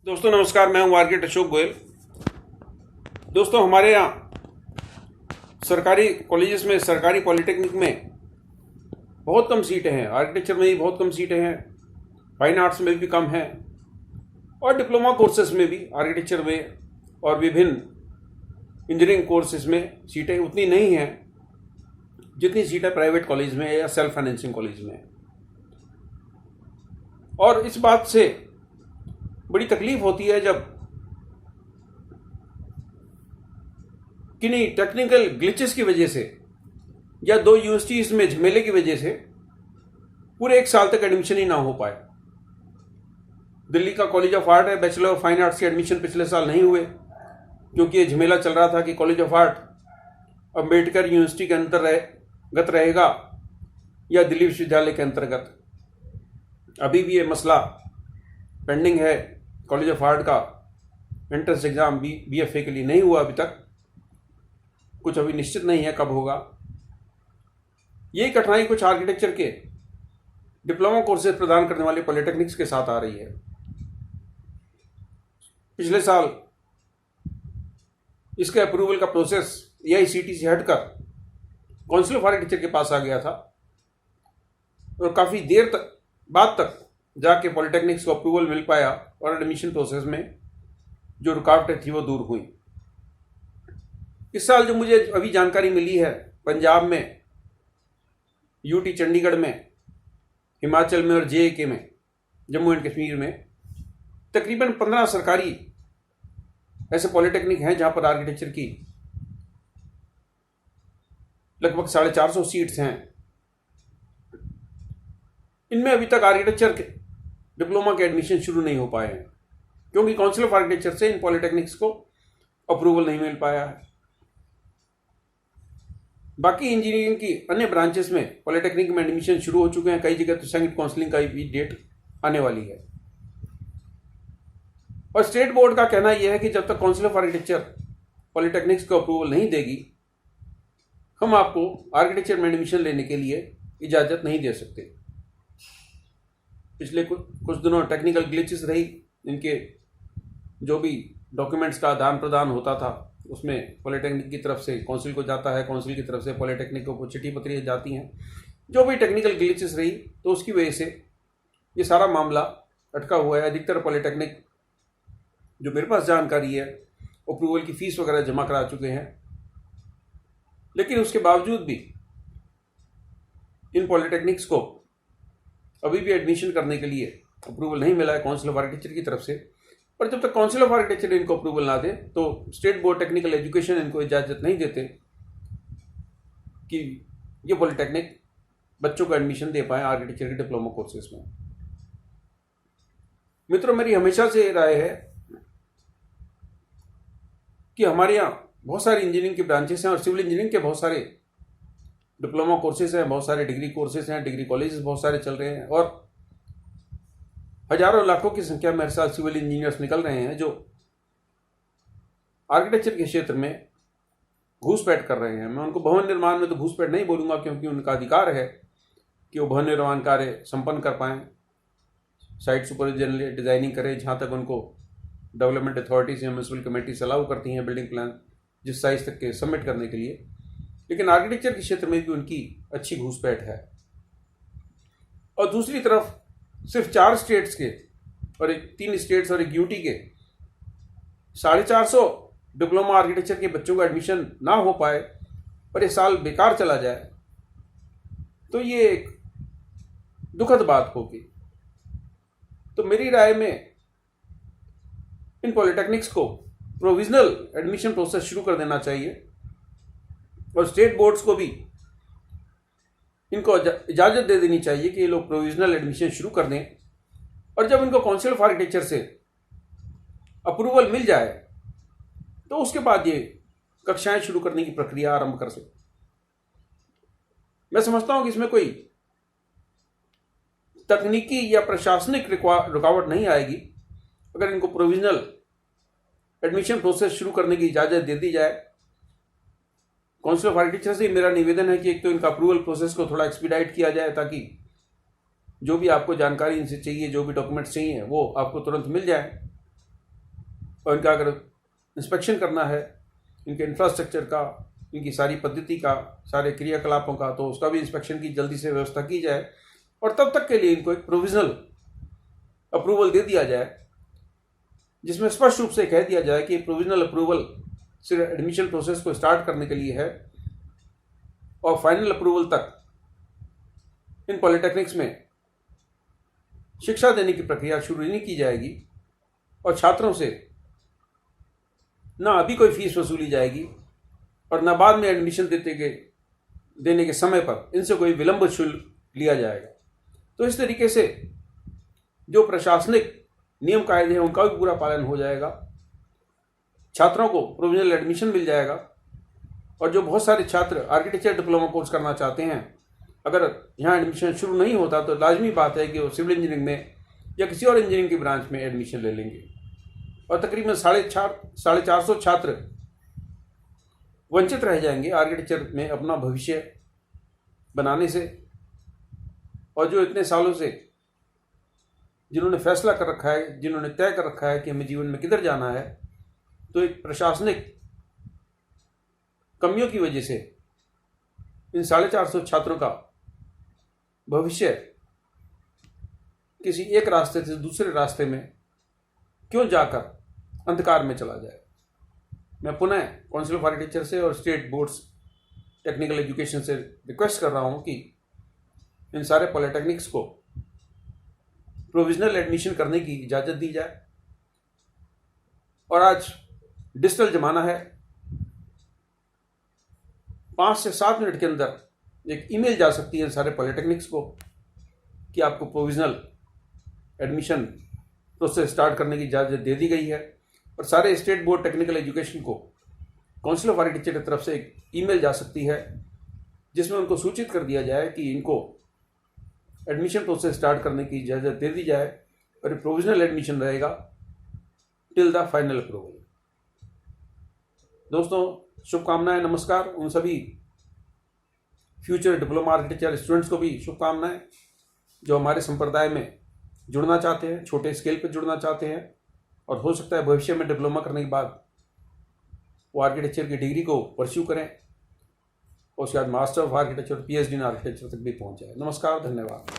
दोस्तों नमस्कार, मैं हूं आर्किटेक्ट अशोक गोयल। दोस्तों हमारे यहाँ सरकारी कॉलेजेस में, सरकारी पॉलिटेक्निक में बहुत कम सीटें हैं। आर्किटेक्चर में भी बहुत कम सीटें हैं, फाइन आर्ट्स में भी कम है, और डिप्लोमा कोर्सेज में भी आर्किटेक्चर में और विभिन्न इंजीनियरिंग कोर्सेज में सीटें उतनी नहीं हैं जितनी सीटें प्राइवेट कॉलेज में या सेल्फ फाइनेंसिंग कॉलेज में। और इस बात से बड़ी तकलीफ होती है जब किन्हीं टेक्निकल ग्लिचेस की वजह से या दो यूनिवर्सिटीज में झमेले की वजह से पूरे एक साल तक एडमिशन ही ना हो पाए। दिल्ली का कॉलेज ऑफ आर्ट है, बैचलर ऑफ फाइन आर्ट्स के एडमिशन पिछले साल नहीं हुए क्योंकि ये झमेला चल रहा था कि college of art Ambedkar university के अंतर्गत रहेगा या दिल्ली विश्वविद्यालय के अंतर्गत। अभी भी ये मसला पेंडिंग है। कॉलेज ऑफ आर्ट का एंट्रेंस एग्जाम BFA के लिए नहीं हुआ अभी तक, कुछ अभी निश्चित नहीं है कब होगा। यही कठिनाई कुछ आर्किटेक्चर के डिप्लोमा कोर्सेज प्रदान करने वाले पॉलिटेक्निक्स के साथ आ रही है। पिछले साल इसके अप्रूवल का प्रोसेस AICTE से हटकर काउंसिल ऑफ आर्किटेक्चर के पास आ गया था और काफ़ी देर बाद तक जाके पॉलिटेक्निक्स को अप्रूवल मिल पाया और एडमिशन प्रोसेस में जो रुकावटें थी वो दूर हुई। इस साल जो मुझे अभी जानकारी मिली है, पंजाब में, UT चंडीगढ़ में, हिमाचल में और JK में, जम्मू एंड कश्मीर में तकरीबन 15 सरकारी ऐसे पॉलिटेक्निक हैं जहां पर आर्किटेक्चर की लगभग 450 सीट्स हैं। इनमें अभी तक आर्किटेक्चर के डिप्लोमा के एडमिशन शुरू नहीं हो पाए हैं क्योंकि काउंसिल ऑफ आर्किटेक्चर से इन पॉलिटेक्निक्स को अप्रूवल नहीं मिल पाया है। बाकी इंजीनियरिंग की अन्य ब्रांचेस में पॉलिटेक्निक में एडमिशन शुरू हो चुके हैं। कई जगह तो संयुक्त काउंसलिंग का भी डेट आने वाली है। और स्टेट बोर्ड का कहना यह है कि जब तक काउंसिल ऑफ आर्किटेक्चर पॉलिटेक्निक्स को अप्रूवल नहीं देगी, हम आपको आर्किटेक्चर में एडमिशन लेने के लिए इजाज़त नहीं दे सकते। पिछले कुछ दिनों टेक्निकल ग्लिचेस रही, इनके जो भी डॉक्यूमेंट्स का आदान प्रदान होता था उसमें पॉलिटेक्निक की तरफ से काउंसिल को जाता है, काउंसिल की तरफ से पॉलिटेक्निक को चिट्ठी पत्रियाँ जाती हैं। जो भी टेक्निकल ग्लिचेस रही तो उसकी वजह से ये सारा मामला अटका हुआ है। अधिकतर पॉलिटेक्निक जो मेरे पास जानकारी है अप्रूवल की फ़ीस वगैरह जमा करा चुके हैं, लेकिन उसके बावजूद भी इन पॉलिटेक्निक्स को अभी भी एडमिशन करने के लिए अप्रूवल नहीं मिला है काउंसिल ऑफ आर्किटेक्चर की तरफ से। पर जब तक काउंसिल ऑफ आर्किटेक्चर इनको अप्रूवल ना दे तो स्टेट बोर्ड टेक्निकल एजुकेशन इनको इजाज़त नहीं देते कि ये पॉलिटेक्निक बच्चों को एडमिशन दे पाए आर्किटेक्चर के डिप्लोमा कोर्सेज में। मित्रों, मेरी हमेशा से राय है कि हमारे यहाँ बहुत सारी इंजीनियरिंग की ब्रांचेस हैं और सिविल इंजीनियरिंग के बहुत सारे डिप्लोमा कोर्सेज हैं, बहुत सारे डिग्री कोर्सेज हैं, डिग्री कॉलेजेस बहुत सारे चल रहे हैं और हजारों लाखों की संख्या में हर साल सिविल इंजीनियर्स निकल रहे हैं जो आर्किटेक्चर के क्षेत्र में घूसपैठ कर रहे हैं। मैं उनको भवन निर्माण में तो घूसपैठ नहीं बोलूँगा क्योंकि उनका अधिकार है कि वो भवन निर्माण कार्य संपन्न कर पाएँ, साइट सुपरविजन डिजाइनिंग करें जहाँ तक उनको डेवलपमेंट अथॉरिटीज या म्यूनसिपल कमेटीज अलाउ करती हैं बिल्डिंग प्लान जिस साइज तक के सबमिट करने के लिए। लेकिन आर्किटेक्चर के क्षेत्र में भी उनकी अच्छी घूसपैठ है। और दूसरी तरफ सिर्फ 4 स्टेट्स के और 3 स्टेट्स और एक UT के 450 डिप्लोमा आर्किटेक्चर के बच्चों का एडमिशन ना हो पाए और ये साल बेकार चला जाए तो ये एक दुखद बात होगी। तो मेरी राय में इन पॉलिटेक्निक्स को प्रोविजनल एडमिशन प्रोसेस शुरू कर देना चाहिए और स्टेट बोर्ड्स को भी इनको इजाज़त दे देनी चाहिए कि ये लोग प्रोविजनल एडमिशन शुरू कर दें और जब इनको काउंसिल ऑफ आर्किटेक्चर से अप्रूवल मिल जाए तो उसके बाद ये कक्षाएं शुरू करने की प्रक्रिया आरंभ कर सकें। मैं समझता हूं कि इसमें कोई तकनीकी या प्रशासनिक रुकावट नहीं आएगी अगर इनको प्रोविजनल एडमिशन प्रोसेस शुरू करने की इजाज़त दे दी जाए। काउंसिल ऑफ आर्किटेक्चर से मेरा निवेदन है कि एक तो इनका अप्रूवल प्रोसेस को थोड़ा एक्सपीडाइट किया जाए ताकि जो भी आपको जानकारी इनसे चाहिए, जो भी डॉक्यूमेंट्स चाहिए वो आपको तुरंत मिल जाए। और इनका अगर इंस्पेक्शन करना है, इनके इंफ्रास्ट्रक्चर का, इनकी सारी पद्धति का, सारे क्रियाकलापों का, तो उसका भी इंस्पेक्शन की जल्दी से व्यवस्था की जाए और तब तक के लिए इनको एक प्रोविजनल अप्रूवल दे दिया जाए, जिसमें स्पष्ट रूप से कह दिया जाए कि प्रोविजनल अप्रूवल सिर्फ एडमिशन प्रोसेस को स्टार्ट करने के लिए है और फाइनल अप्रूवल तक इन पॉलिटेक्निक्स में शिक्षा देने की प्रक्रिया शुरू नहीं की जाएगी और छात्रों से ना अभी कोई फीस वसूली जाएगी और ना बाद में एडमिशन देने के समय पर इनसे कोई विलंब शुल्क लिया जाएगा। तो इस तरीके से जो प्रशासनिक नियम कायदे हैं उनका भी पूरा पालन हो जाएगा, छात्रों को प्रोविजनल एडमिशन मिल जाएगा और जो बहुत सारे छात्र आर्किटेक्चर डिप्लोमा कोर्स करना चाहते हैं, अगर यहाँ एडमिशन शुरू नहीं होता तो लाजमी बात है कि वो सिविल इंजीनियरिंग में या किसी और इंजीनियरिंग की ब्रांच में एडमिशन ले लेंगे और तकरीबन 450 छात्र वंचित रह जाएंगे आर्किटेक्चर में अपना भविष्य बनाने से। और जो इतने सालों से जिन्होंने फैसला कर रखा है, जिन्होंने तय कर रखा है कि हमें जीवन में किधर जाना है, तो एक प्रशासनिक कमियों की वजह से इन 450 छात्रों का भविष्य किसी एक रास्ते से दूसरे रास्ते में क्यों जाकर अंधकार में चला जाए। मैं पुनः काउंसिल ऑफ आर्किटेक्चर से और स्टेट बोर्ड्स टेक्निकल एजुकेशन से रिक्वेस्ट कर रहा हूं कि इन सारे पॉलिटेक्निक्स को प्रोविजनल एडमिशन करने की इजाज़त दी जाए। और आज डिजिटल ज़माना है, 5 से 7 मिनट के अंदर एक ईमेल जा सकती है सारे पॉलिटेक्निक्स को कि आपको प्रोविजनल एडमिशन प्रोसेस स्टार्ट करने की इजाज़त दे दी गई है। और सारे स्टेट बोर्ड टेक्निकल एजुकेशन को काउंसिल ऑफ आर्किटेक्चर की तरफ से एक ईमेल जा सकती है जिसमें उनको सूचित कर दिया जाए कि इनको एडमिशन प्रोसेस स्टार्ट करने की इजाज़त दे दी जाए और प्रोविजनल एडमिशन रहेगा टिल द फाइनल अप्रूवल। दोस्तों, शुभकामनाएं, नमस्कार। उन सभी फ्यूचर डिप्लोमा आर्किटेक्चर स्टूडेंट्स को भी शुभकामनाएं जो हमारे संप्रदाय में जुड़ना चाहते हैं, छोटे स्केल पर जुड़ना चाहते हैं और हो सकता है भविष्य में डिप्लोमा करने के बाद वो आर्किटेक्चर की डिग्री को परस्यू करें और उसके बाद master of architecture, PhD in architecture तक भी पहुंच जाए। नमस्कार, धन्यवाद।